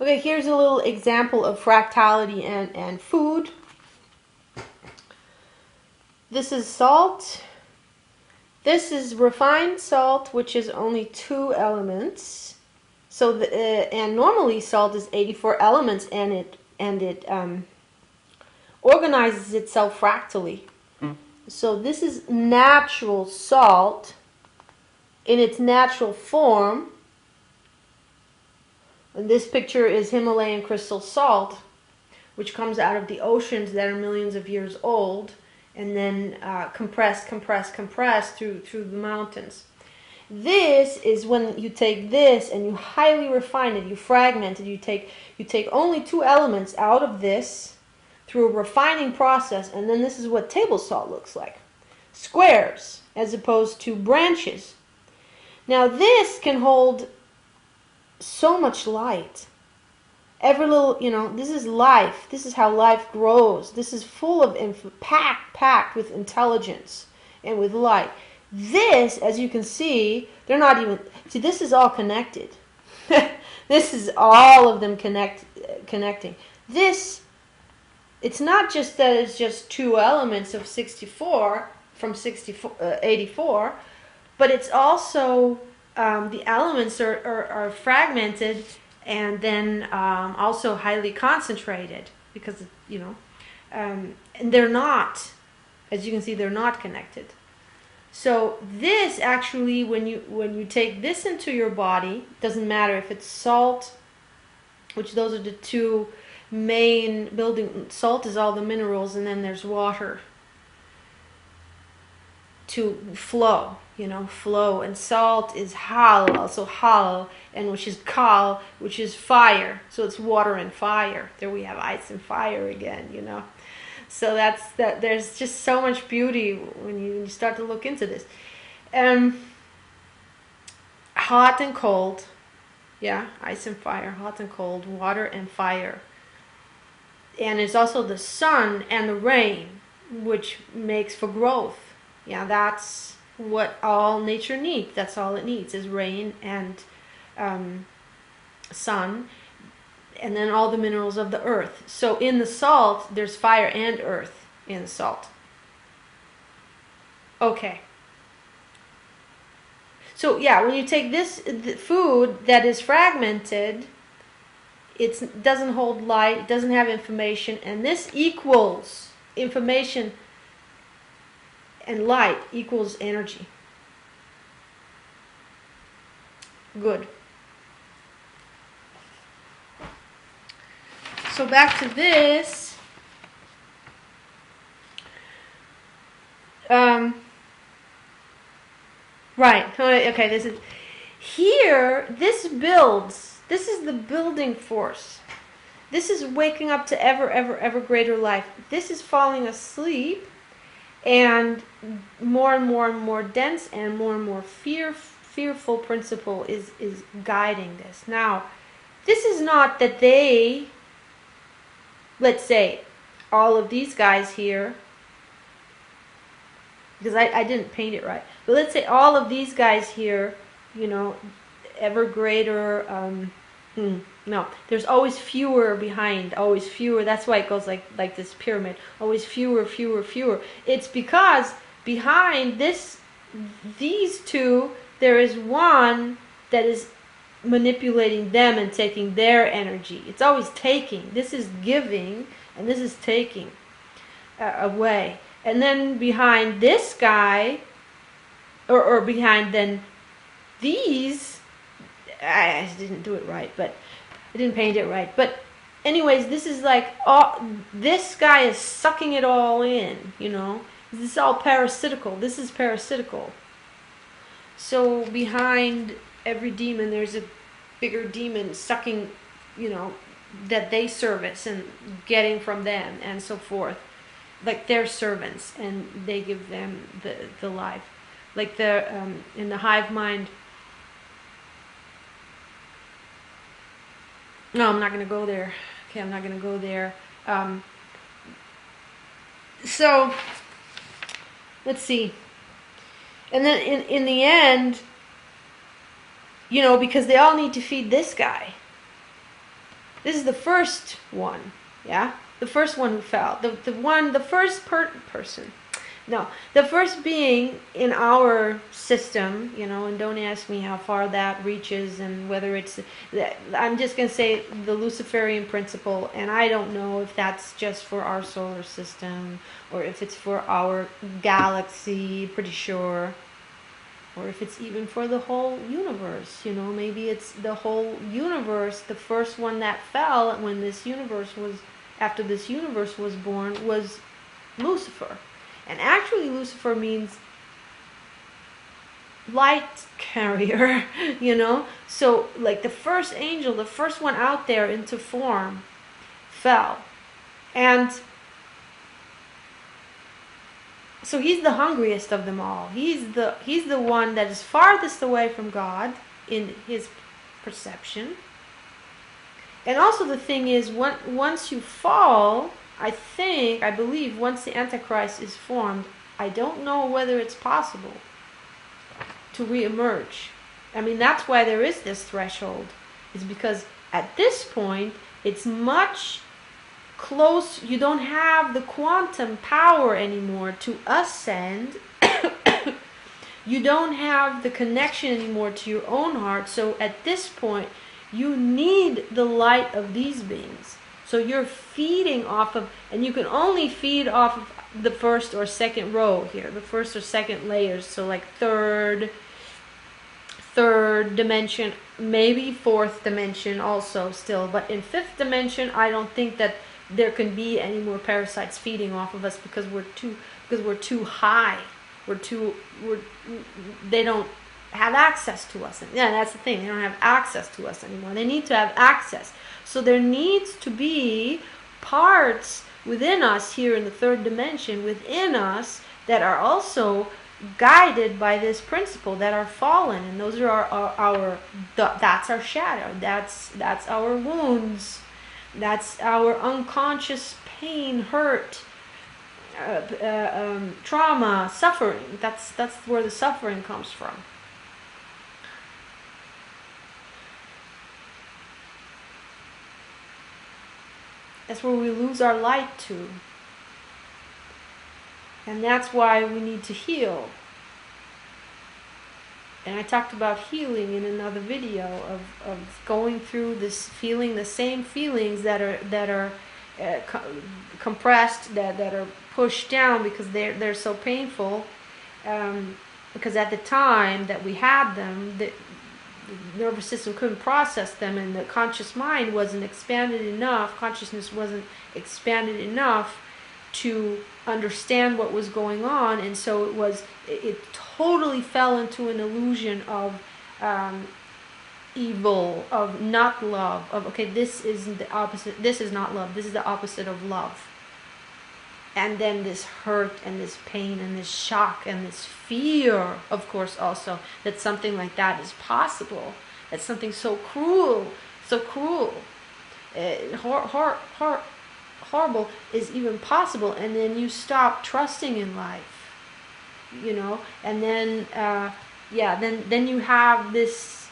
Okay, here's a little example of fractality and food. This is salt. This is refined salt, which is only 2 elements. So and normally salt is 84 elements, and it organizes itself fractally. So this is natural salt in its natural form. And this picture is Himalayan crystal salt, which comes out of the oceans that are millions of years old, and then compressed through the mountains. This is when you take this and you highly refine it, you fragment it, you take only 2 elements out of this through a refining process, and then this is what table salt looks like. Squares as opposed to branches. Now this can hold so much light. Every little, this is life. This is how life grows. This is full of packed with intelligence and with light. This, as you can see, they're not even, this is all connected. This is all of them connecting. This, it's not just that it's just 2 elements of 64 from 84, but it's also the elements are fragmented and then also highly concentrated because, and they're not, as you can see, they're not connected. So this actually, when you take this into your body, doesn't matter if it's salt, which those are the 2 main building. Salt is all the minerals, and then there's water to flow, flow. And salt is hal, also hal, and which is kal, which is fire. So it's water and fire. There we have ice and fire again, So that's that. There's just so much beauty when you start to look into this. Hot and cold, ice and fire, hot and cold, water and fire. And it's also the sun and the rain, which makes for growth. That's what all nature needs. That's all it needs is rain and sun. And then all the minerals of the earth. So in the salt, there's fire and earth in the salt. Okay. So when you take this food that is fragmented, it doesn't hold light, it doesn't have information, and this equals information and light equals energy. Good. So back to this. Right. Okay. This is here. This builds. This is the building force. This is waking up to ever greater life. This is falling asleep, and more dense and more fearful principle is guiding this. Now, this is not that they. Let's say all of these guys here, because I didn't paint it right, but let's say all of these guys here, ever greater, no, there's always fewer behind, always fewer. That's why it goes like this pyramid, always fewer. It's because behind these 2, there is one that is manipulating them and taking their energy. It's always taking. This is giving, and this is taking away. And then behind this guy, or behind then these, I didn't do it right, but I didn't paint it right. But anyways, this is like this guy is sucking it all in. This is all parasitical. This is parasitical. So behind every demon, there's a bigger demon sucking, that they service and getting from them and so forth. Like they're servants, and they give them the life. Like in the hive mind. No, I'm not going to go there. Okay, I'm not going to go there. So, let's see. And then in the end, because they all need to feed this guy. This is the first one, yeah? The first one who fell. The first person. No, the first being in our system, you know, and don't ask me how far that reaches and whether it's, I'm just going to say the Luciferian principle, and I don't know if that's just for our solar system or if it's for our galaxy, pretty sure, or if it's even for the whole universe, you know, maybe it's the whole universe. The first one that fell when this universe was, after this universe was born, was Lucifer. And actually Lucifer means light carrier, you know. So like the first angel, the first one out there into form, fell. And so he's the hungriest of them all. He's the one that is farthest away from God in his perception. And also the thing is, once you fall, I believe once the Antichrist is formed, I don't know whether it's possible to reemerge. I mean, that's why there is this threshold. Is because at this point, it's much close. You don't have the quantum power anymore to ascend. You don't have the connection anymore to your own heart. So at this point, you need the light of these beings. So you're feeding off of, and you can only feed off of the first or second row here, the first or second layers. So like third dimension, maybe fourth dimension also still. But in fifth dimension, I don't think that there can be any more parasites feeding off of us because we're too high. They don't have access to us. And yeah, that's the thing. They don't have access to us anymore. They need to have access. So there needs to be parts within us here in the third dimension, within us, that are also guided by this principle, that are fallen. And those are that's our shadow. That's our wounds. That's our unconscious pain, hurt, trauma, suffering. That's where the suffering comes from. That's where we lose our light to. And that's why we need to heal. And I talked about healing in another video of going through this, feeling the same feelings that are compressed, that are pushed down because they're so painful. Because at the time that we had them, the nervous system couldn't process them, and the conscious mind wasn't expanded enough, consciousness wasn't expanded enough to understand what was going on, and so it totally fell into an illusion of evil, of not love, of okay, this isn't the opposite, this is not love, this is the opposite of love. And then this hurt and this pain and this shock and this fear, of course, also that something like that is possible. That something so cruel, horrible is even possible. And then you stop trusting in life, you know. And then, then you have this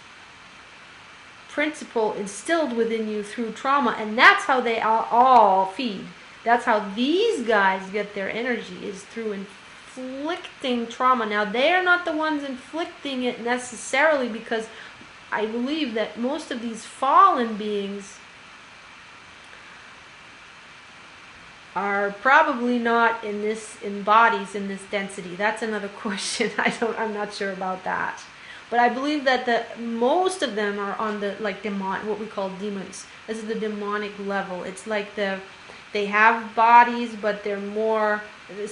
principle instilled within you through trauma, and that's how they all feed. That's how these guys get their energy, is through inflicting trauma. Now, they are not the ones inflicting it necessarily, because I believe that most of these fallen beings are probably not in bodies in this density. That's another question. I'm not sure about that. But I believe that most of them are on the what we call demons. This is the demonic level. It's like they have bodies, but they're more.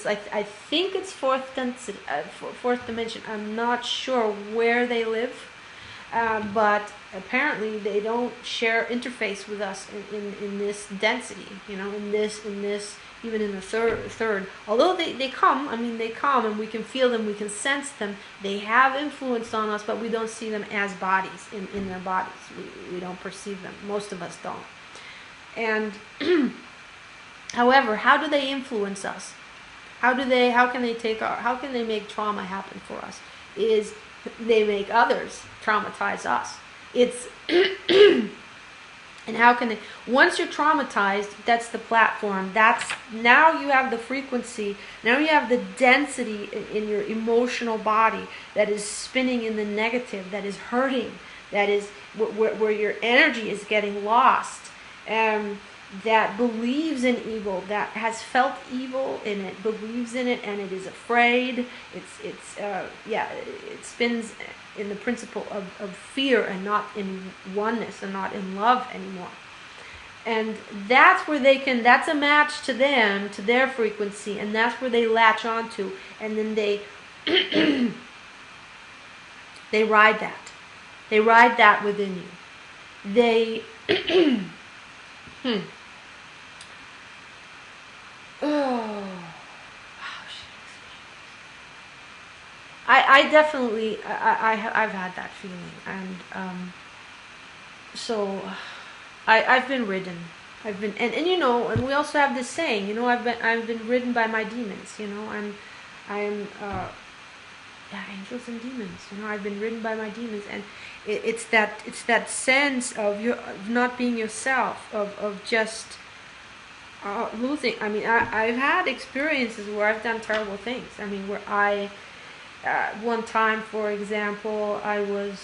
I think it's fourth dimension. I'm not sure where they live, but apparently they don't share interface with us in this density. You know, in this, even in the third. Although they come, they come, and we can feel them, we can sense them. They have influence on us, but we don't see them as bodies in their bodies. We don't perceive them. Most of us don't. And however, how do they influence us? How can they make trauma happen for us? Is they make others traumatize us. It's And how can they, once you're traumatized, that's the platform. That's, now you have the frequency, now you have the density in your emotional body that is spinning in the negative, that is hurting, that is where your energy is getting lost. That believes in evil, that has felt evil and it believes in it and it is afraid. It spins in the principle of fear and not in oneness and not in love anymore. And that's where they can, that's a match to them, to their frequency, and that's where they latch onto, and then they they ride that. They ride that within you. They oh, I definitely I've had that feeling, and so I've been ridden. I've been, and you know, and we also have this saying, you know, I've been ridden by my demons. You know, I'm yeah, angels and demons. You know, I've been ridden by my demons, and it's that sense of not being yourself, of just losing. I mean, I've had experiences where I've done terrible things. I mean, where one time, for example, I was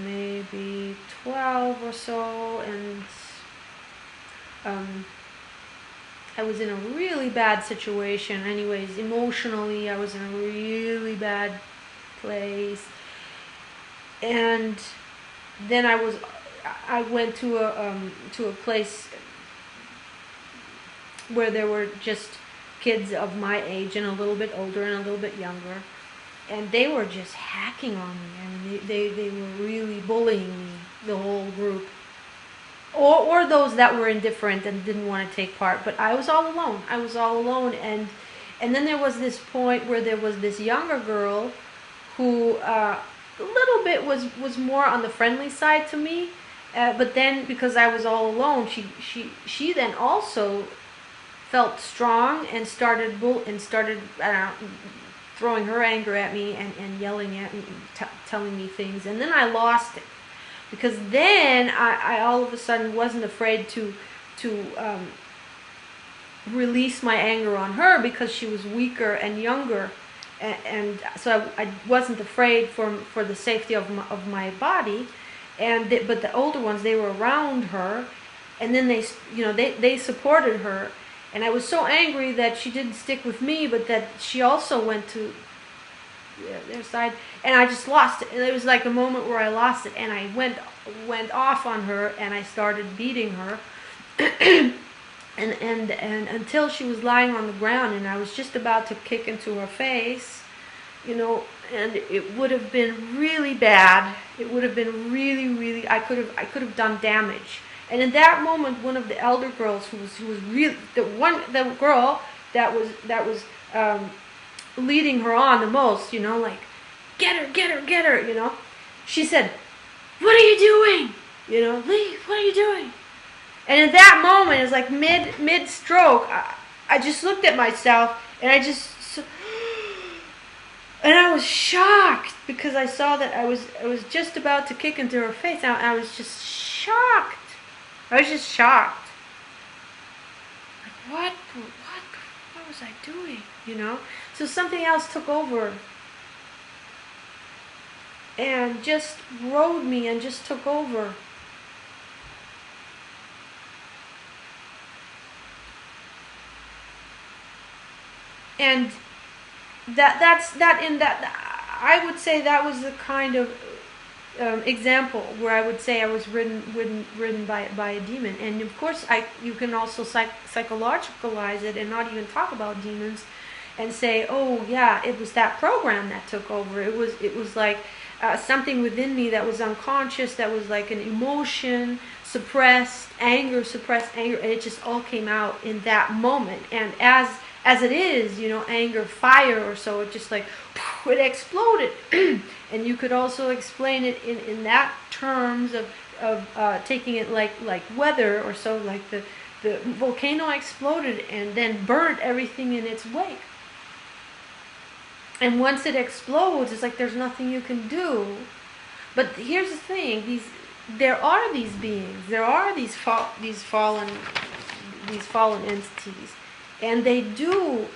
maybe 12 or so, and I was in a really bad situation. Anyways, emotionally, I was in a really bad place, and then I went to a place where there were just kids of my age and a little bit older and a little bit younger, and they were just hacking on me. I mean, they were really bullying me, the whole group, or those that were indifferent and didn't want to take part. But I was all alone. And then there was this point where there was this younger girl who a little bit was more on the friendly side to me, but then because I was all alone, she then also felt strong and started throwing her anger at me and yelling at me, telling me things. And then I lost it, because then I all of a sudden wasn't afraid to release my anger on her, because she was weaker and younger, and so I wasn't afraid for the safety of my body. But the older ones, they were around her, and then they supported her. And I was so angry that she didn't stick with me, but that she also went to their side, and I just lost it. And it was like a moment where I lost it, and I went off on her, and I started beating her, and until she was lying on the ground, and I was just about to kick into her face, you know, and it would have been really bad. It would have been really, really. I could have done damage. And in that moment, one of the elder girls, who was really the girl that was leading her on the most, you know, like, get her, you know, she said, "What are you doing? You know, leave. What are you doing?" And in that moment, it was like mid stroke. I just looked at myself, and I was shocked, because I saw that I was just about to kick into her face. I was just shocked. I was just shocked. Like, what was I doing? You know? So something else took over and just rode me and just took over. And I would say that was the kind of example where I would say I was ridden by a demon. And of course, you can also psychologicalize it and not even talk about demons, and say, oh yeah, it was that program that took over. It was like something within me that was unconscious, that was like an emotion, suppressed anger, and it just all came out in that moment. And as it is, you know, anger, fire or so, it just like, it exploded. And you could also explain it in that terms of taking it like weather or so, like the volcano exploded and then burnt everything in its wake. And once it explodes, it's like there's nothing you can do. But here's the thing, there are these beings, there are these fallen entities, and they do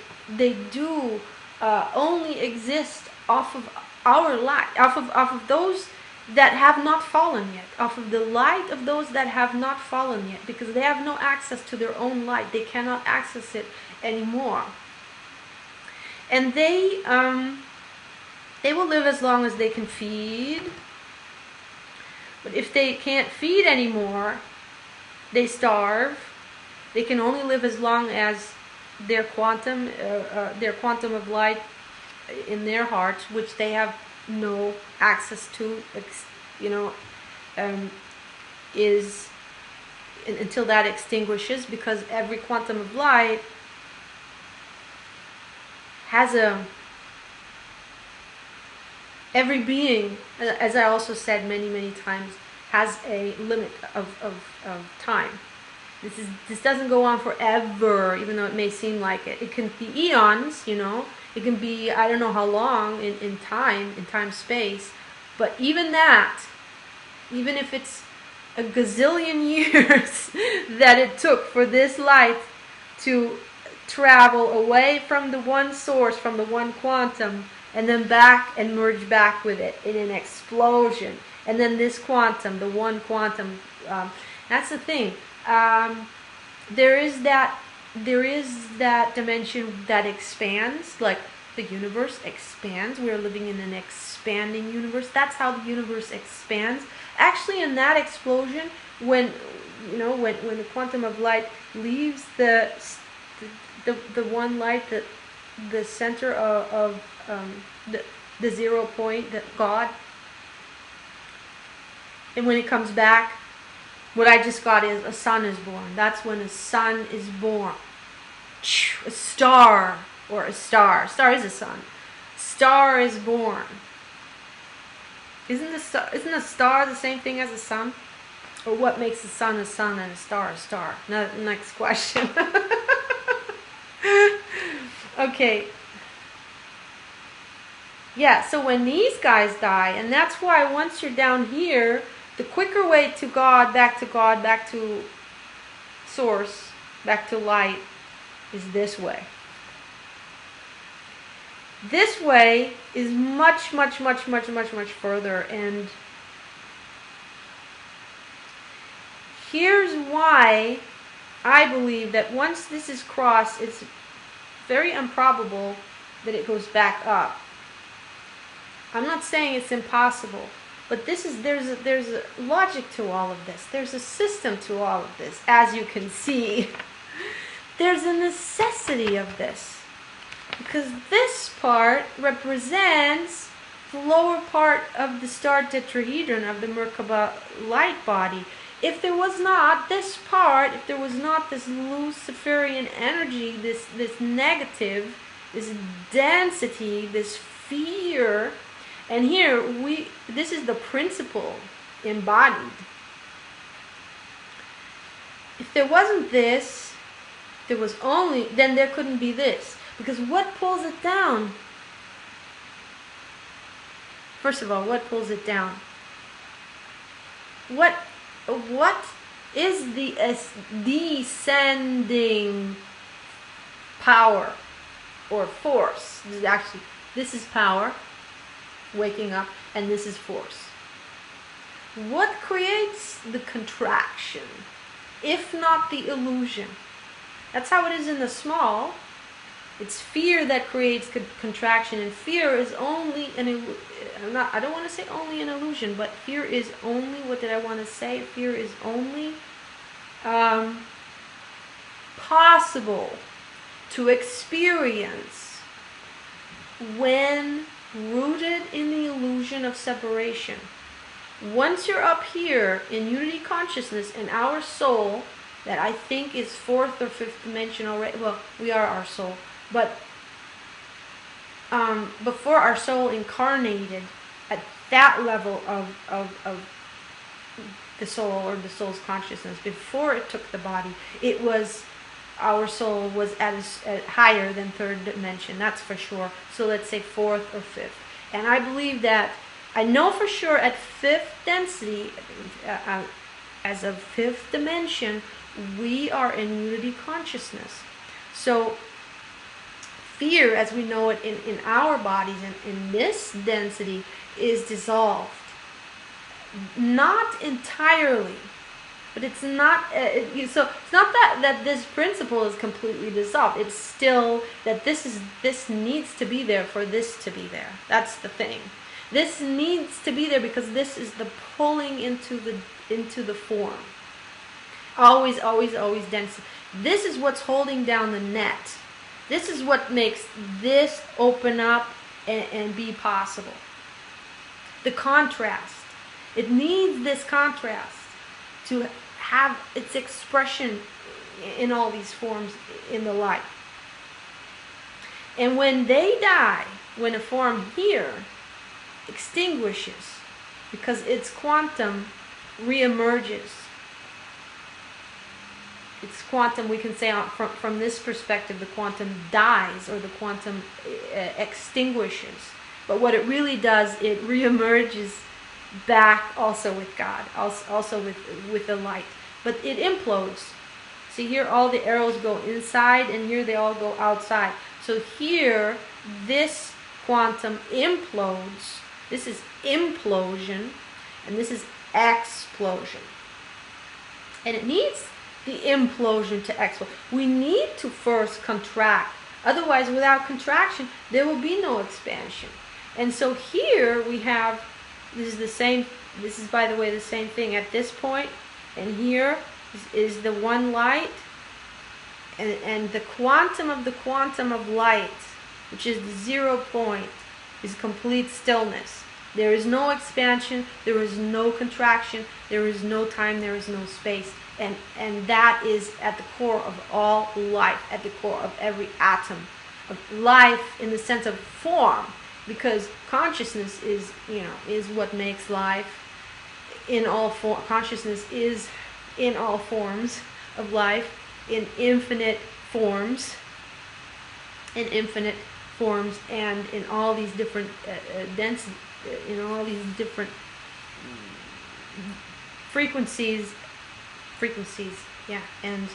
only exist off of our light, off of those that have not fallen yet, off of the light of those that have not fallen yet, because they have no access to their own light. They cannot access it anymore, and they will live as long as they can feed. But if they can't feed anymore, they starve. They can only live as long as their quantum of light in their hearts, which they have no access to, is until that extinguishes, because every quantum of light has every being, as I also said many times, has a limit of time. This doesn't go on forever, even though it may seem like it. It can be eons, It can be, I don't know how long in time, space. But even that, even if it's a gazillion years that it took for this light to travel away from the one source, from the one quantum, and then back and merge back with it in an explosion. And then this quantum, the one quantum, that's the thing. There is that dimension that expands, like the universe expands. We're living in an expanding universe. That's how the universe expands. Actually, in that explosion, when the quantum of light leaves the one light, the center of the 0 point, that God, and when it comes back, what I just got is a sun is born. That's when a sun is born. A star, or a star. A star is a sun. Star is born. Isn't a star the same thing as a sun? Or what makes a sun and a star a star? Next question. Okay. Yeah, so when these guys die, and that's why once you're down here, the quicker way to God, back to source, back to light, is this way. This way is much further, and here's why I believe that once this is crossed, it's very improbable that it goes back up. I'm not saying it's impossible, but there's a logic to all of this. There's a system to all of this, as you can see. There's a necessity of this, because this part represents the lower part of the star tetrahedron of the Merkaba light body. If there was not this part, if there was not this Luciferian energy, this negative, this density, this fear, and here this is the principle embodied. If there wasn't this, then there couldn't be this. Because what pulls it down? First of all, what pulls it down? What is the descending power or force? This is power, waking up, and this is force. What creates the contraction, if not the illusion? That's how it is in the small. It's fear that creates contraction, and fear is only I don't want to say only an illusion, but fear is only, what did I want to say? Fear is only possible to experience when rooted in the illusion of separation. Once you're up here in unity consciousness, in our soul, that I think is 4th or 5th dimension already. Well, we are our soul. But before our soul incarnated at that level of the soul, or the soul's consciousness, before it took the body, our soul was at higher than 3rd dimension, that's for sure. So let's say 4th or 5th. And I believe that I know for sure at fifth density, as of fifth dimension, we are in unity consciousness. So fear, as we know it in our bodies, in this density, is dissolved. Not entirely, but it's not. So it's not that this principle is completely dissolved. It's still that this needs to be there for this to be there. That's the thing. This needs to be there because this is the pulling into the form. Always, always, always dense. This is what's holding down the net. This is what makes this open up and be possible. The contrast. It needs this contrast to have its expression in all these forms in the light. And when they die, when a form here extinguishes, because its quantum reemerges, its quantum, we can say from this perspective, the quantum dies or the quantum extinguishes. But what it really does, it reemerges back also with God, also with the light. But it implodes. See here, all the arrows go inside, and here they all go outside. So here, this quantum implodes. This is implosion, and this is explosion. And it needs the implosion to explode. We need to first contract. Otherwise, without contraction, there will be no expansion. And so here we have, this is the same, this is, by the way, the same thing at this point, and here is the one light, and the quantum of light, which is the 0 point, is complete stillness. There is no expansion, there is no contraction, there is no time, there is no space. And that is at the core of all life, at the core of every atom of life in the sense of form. Because consciousness is what makes life in all form. Consciousness is in all forms of life, in infinite forms, and in all these different density, in all these different frequencies, yeah, and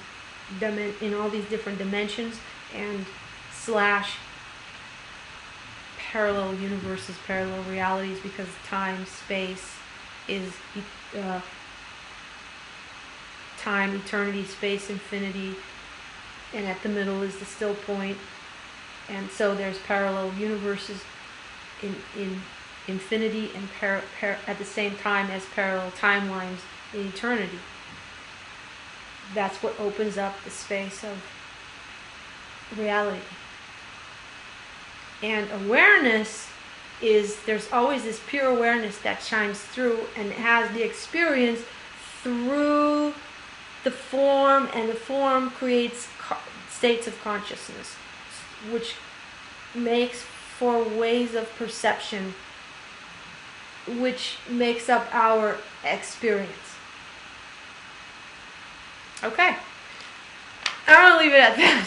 in all these different dimensions and / parallel universes, parallel realities, because time, space is time, eternity, space, infinity, and at the middle is the still point. And so there's parallel universes in infinity and at the same time as parallel timelines in eternity. That's what opens up the space of reality. And awareness is, there's always this pure awareness that shines through and has the experience through the form, and the form creates states of consciousness, which makes for ways of perception, which makes up our experience. Okay, I'm going to leave it at that.